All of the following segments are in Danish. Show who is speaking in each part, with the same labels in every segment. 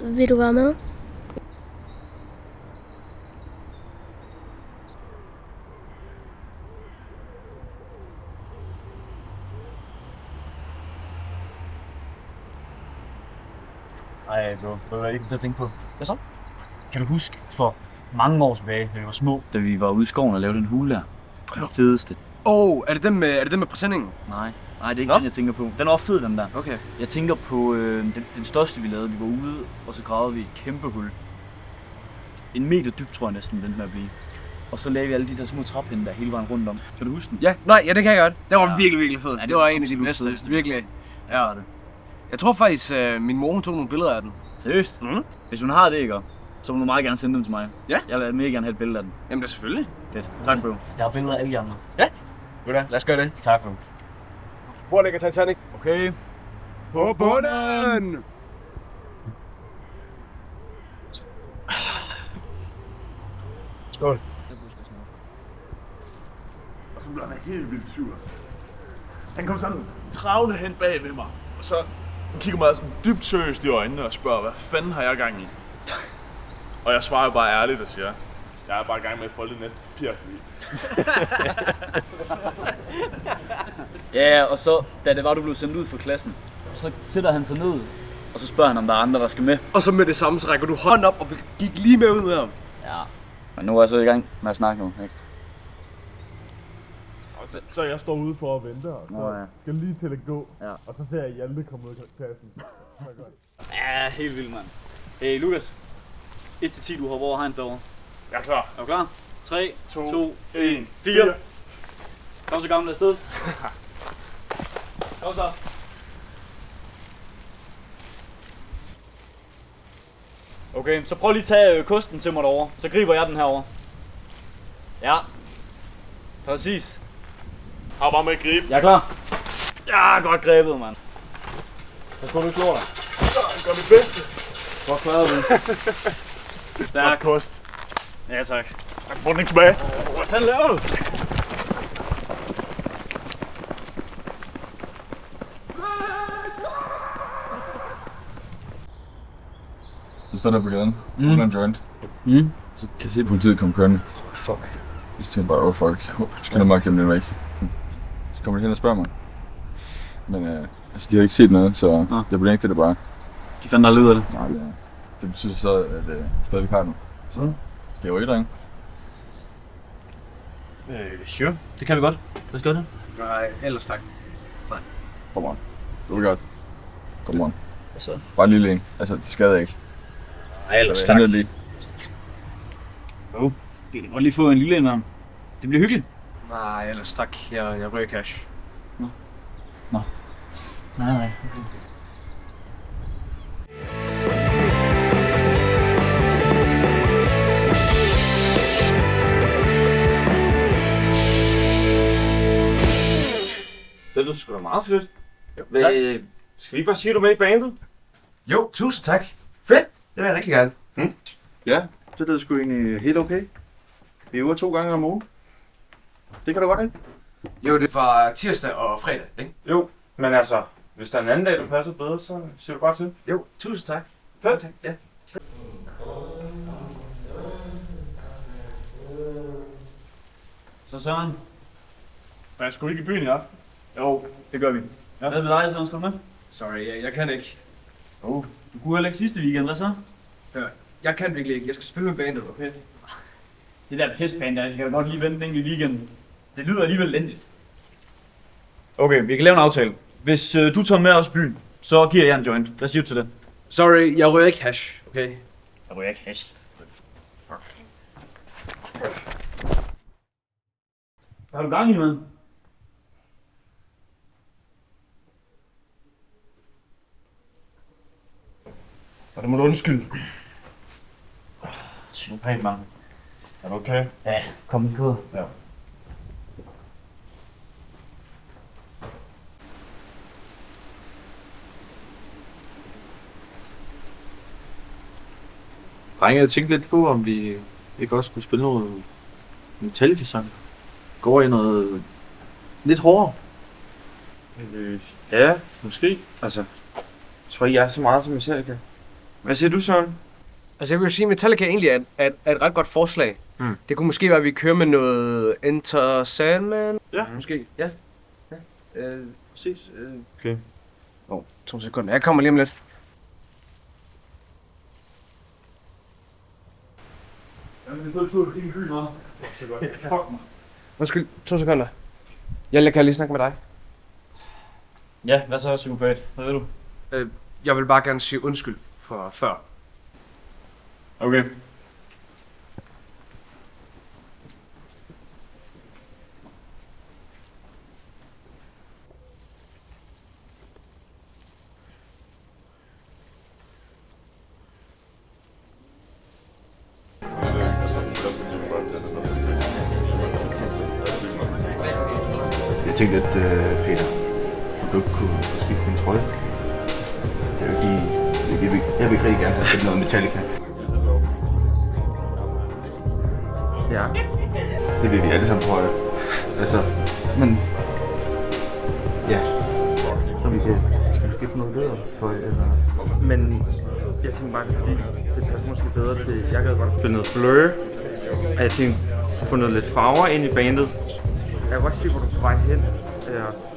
Speaker 1: Vil du være med?
Speaker 2: Ej, bro. Hvad var det ikke til at tænke på? Hvad så? Kan du huske for mange år tilbage, da vi var små, da vi var ude i skoven og lavede den hule der? Den fedeste.
Speaker 3: Er det den med præsendingen?
Speaker 2: Nej, det er ikke den, jeg tænker på. Den var også fed, den der.
Speaker 3: Okay.
Speaker 2: Jeg tænker på den største, vi lavede. Vi var ude, og så gravede vi et kæmpe hul. 1 meter dybt, tror jeg næsten, den der blive. Og så lavede vi alle de der små trappinde der hele vejen rundt om. Kan du huske den?
Speaker 3: Ja, det kan jeg godt. Det var virkelig fed.
Speaker 2: Ja,
Speaker 3: det var en af de bedste, virkelig. Ja. Jeg tror faktisk, min mor tog nogle billeder af den.
Speaker 2: Seriøst?
Speaker 3: Mhm.
Speaker 2: Hvis hun har det, ikke? Så må du meget gerne sende dem til mig.
Speaker 3: Ja.
Speaker 2: Jeg vil mega gerne have et billede af den.
Speaker 3: Jamen det er selvfølgelig.
Speaker 2: Fedt. Tak, bro. Jeg har billeder af alle de andre.
Speaker 3: Ja. Lad os gøre det.
Speaker 2: Tak, bro.
Speaker 3: Hvor ligger Titanic?
Speaker 2: Okay.
Speaker 3: På bunden! Skål.
Speaker 4: Og så blev han helt vildt sur. Han kom sådan kravlende hen bag ved mig, og så kigger mig sådan dybt seriøst i øjnene og spørger, hvad fanden har jeg gang i? Og jeg svarer bare ærligt og siger, jeg er bare i gang med at folde det næste papirfly.
Speaker 2: Ja, og så, da det var, du blev sendt ud fra klassen, så sætter han sig ned, og så spørger han, om der er andre, der skal med.
Speaker 3: Og så med det samme, så rækker du hånden op og gik lige med ud med ham.
Speaker 2: Ja. Men nu er jeg så i gang med at snakke nu, ikke?
Speaker 4: Og så jeg står ude for at vente, og så
Speaker 2: Nå, ja.
Speaker 4: skal lige til at gå.
Speaker 2: Ja.
Speaker 4: Og så ser jeg Hjalte komme ud af klassen.
Speaker 2: Ja, helt vildt, mand. Hey, Lukas. 1-10, du hopper over hegnet derovre.
Speaker 4: Jeg er klar.
Speaker 2: Er du klar? 3, 2,
Speaker 4: 1,
Speaker 2: 4. Kom så gammel afsted. Kom så. Okay, så prøv lige at tage kosten til mig derovre. Så griber jeg den herover. Ja. Præcis.
Speaker 4: Har bare med at gribe.
Speaker 2: Jeg er klar. Ja, godt grebet, mand. Så skal du ikke slå dig.
Speaker 4: Gør mit bedste.
Speaker 2: Godt klaret, du. Stærk.
Speaker 4: Kost.
Speaker 2: Ja, tak.
Speaker 4: Jeg får den ikke tilbage.
Speaker 2: Hvad fanden laver du?
Speaker 5: Så står der på gaden, uden en joint. Så kan jeg se, at politiet kommer kørende.
Speaker 3: Fuck.
Speaker 5: Så tænker jeg bare, fuck, skal der nok hjemme den væk. Så kommer de hen og spørger mig. Men altså, de har ikke set noget, så jeg benægter det bare.
Speaker 2: De fandt aldrig ud af det.
Speaker 5: Nej, det betyder så, at jeg stadigvæk har den. Så skal jeg jo ikke ringe.
Speaker 2: Sure. Det kan vi godt. Lad os gøre det.
Speaker 3: Nej, ellers tak.
Speaker 5: Kom on. Det er godt. Kom on.
Speaker 2: Hvad så?
Speaker 5: Bare en lille en. Altså, det skader ikke.
Speaker 2: Nej, ellers
Speaker 5: Tak. Lige.
Speaker 2: Vi kan godt lige få en lille indvarm. Det bliver hyggeligt.
Speaker 3: Nej, ellers tak. Jeg ryger cash.
Speaker 2: Nej.
Speaker 6: Det lyder sgu da meget fedt. Skal vi ikke bare sige, at du er med i bandet?
Speaker 3: Jo, tusind tak. Fedt. Det vil jeg rigtig gerne.
Speaker 7: Ja, det lyder sgu egentlig helt okay. Vi øver 2 gange om ugen. Det kan du godt, ikke?
Speaker 3: Jo, det var tirsdag og fredag, ikke?
Speaker 6: Jo, men altså, hvis der er en anden dag, der passer bedre, så siger du bare til.
Speaker 3: Jo, tusind tak.
Speaker 6: Fedt.
Speaker 3: Tak, ja.
Speaker 2: Så Søren.
Speaker 4: Men jeg skulle ikke i byen i aften.
Speaker 2: Jo, det gør vi. Ja. Hvad med dig, Søren? Skal du med?
Speaker 3: Sorry, jeg kan ikke.
Speaker 2: Du kunne heller ikke sidste weekend, hvad så?
Speaker 3: Jeg kan virkelig ikke. Jeg skal spille med bandet, okay?
Speaker 2: Det der pissband der, jeg kan da godt lige vente en enkelt weekend. Det lyder alligevel lændigt. Okay, vi kan lave en aftale. Hvis du tager med os i byen, så giver jeg en joint. Hvad siger du til det?
Speaker 3: Sorry, jeg ryger ikke hash, okay?
Speaker 2: Jeg ryger ikke hash. Hvad har du gang i, mand?
Speaker 4: Og det må du undskylde.
Speaker 2: Sig nu pænt, mand.
Speaker 4: Er du okay?
Speaker 2: Ja, kom i kode.
Speaker 4: Ja.
Speaker 6: Drenge, jeg tænkte lidt på, om vi ikke også skulle spille noget Metallica-sang. Gå over i noget lidt hårdere. Ja, måske. Altså, jeg tror ikke, jeg er så meget som Metallica.
Speaker 7: Hvad siger du, Søren?
Speaker 3: Altså jeg vil jo sige, at Metallica egentlig er et ret godt forslag. Det kunne måske være, at vi kører med noget Enter Sandman.
Speaker 7: Ja.
Speaker 3: Måske, ja.
Speaker 7: Præcis.
Speaker 6: Okay.
Speaker 3: 2 sekunder. Jeg kommer lige om lidt. Undskyld, 2 sekunder. Jeg kan lige snakke med dig.
Speaker 2: Ja, hvad så, psykopat? Hvad ved du?
Speaker 3: Jeg vil bare gerne sige undskyld for før.
Speaker 2: Okay.
Speaker 1: Jeg tænkte, at Peter, du ikke kunne skifte din trøje. Jeg vil rigtig gerne have set noget Metallica. Ja. Det vil vi alle sammen prøve. Altså, men... Ja. Så vi kan skifte noget bedre tøj, eller... Men jeg tænkte bare, fordi det passer måske bedre til... Jeg gad godt spille noget Blur. Og jeg tænkte, at få noget lidt farver ind i bandet. Jeg kan godt se, hvor du er på vej hen. Jeg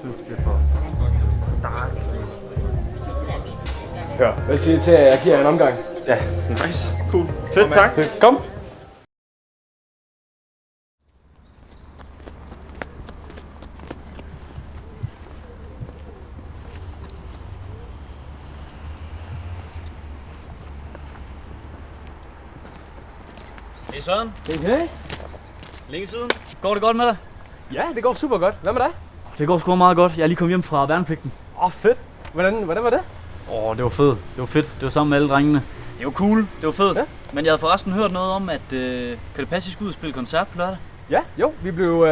Speaker 1: synes, det er for dark.
Speaker 3: Ja, hvad siger I til, at jeg giver jer en omgang?
Speaker 1: Ja, nice. Cool. Fedt, tak.
Speaker 3: Kom.
Speaker 2: Hey Søren,
Speaker 3: Hey.
Speaker 2: længe siden. Går det godt med dig?
Speaker 3: Ja, det går super godt. Hvad med dig?
Speaker 2: Det går sgu meget godt. Jeg er lige kommet hjem fra værnepligten.
Speaker 3: Fedt. Hvordan var det?
Speaker 2: Det var fedt. Det var fedt. Det var sammen med alle drengene. Det var cool. Det var fedt.
Speaker 3: Ja.
Speaker 2: Men jeg havde forresten hørt noget om, at kan det passe, at I skulle ud og spille koncert på lørdag?
Speaker 3: Ja, jo. Vi blev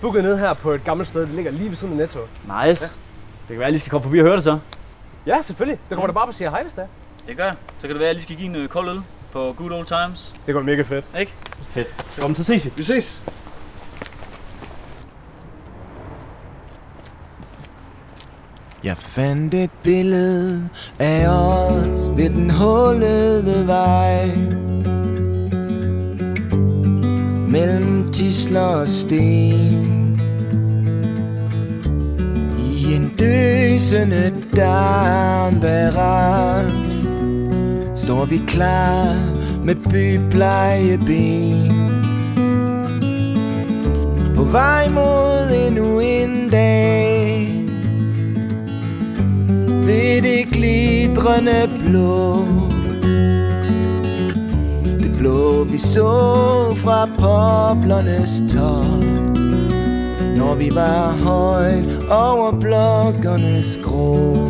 Speaker 3: booket ned her på et gammelt sted. Det ligger lige ved siden af Netto.
Speaker 2: Nice. Ja. Det kan være, at jeg lige skal komme forbi og høre det så.
Speaker 3: Ja, selvfølgelig. Det kommer da bare på at sige hej, hvis det er.
Speaker 2: Det gør jeg. Så kan det være, at jeg lige skal give en kold øl på Good Old Times.
Speaker 3: Det går mega fedt.
Speaker 2: Ikke? Fedt. Kom, så ses vi.
Speaker 3: Vi ses.
Speaker 8: Jeg fandt et billede af os ved den hullede vej, mellem tisler og sten. I en døsende dampberat står vi klar med byplejeben, på vej mod endnu en dag ved det glitrende blå. Det blå vi så fra poplernes top, når vi var højt over blokkernes grå.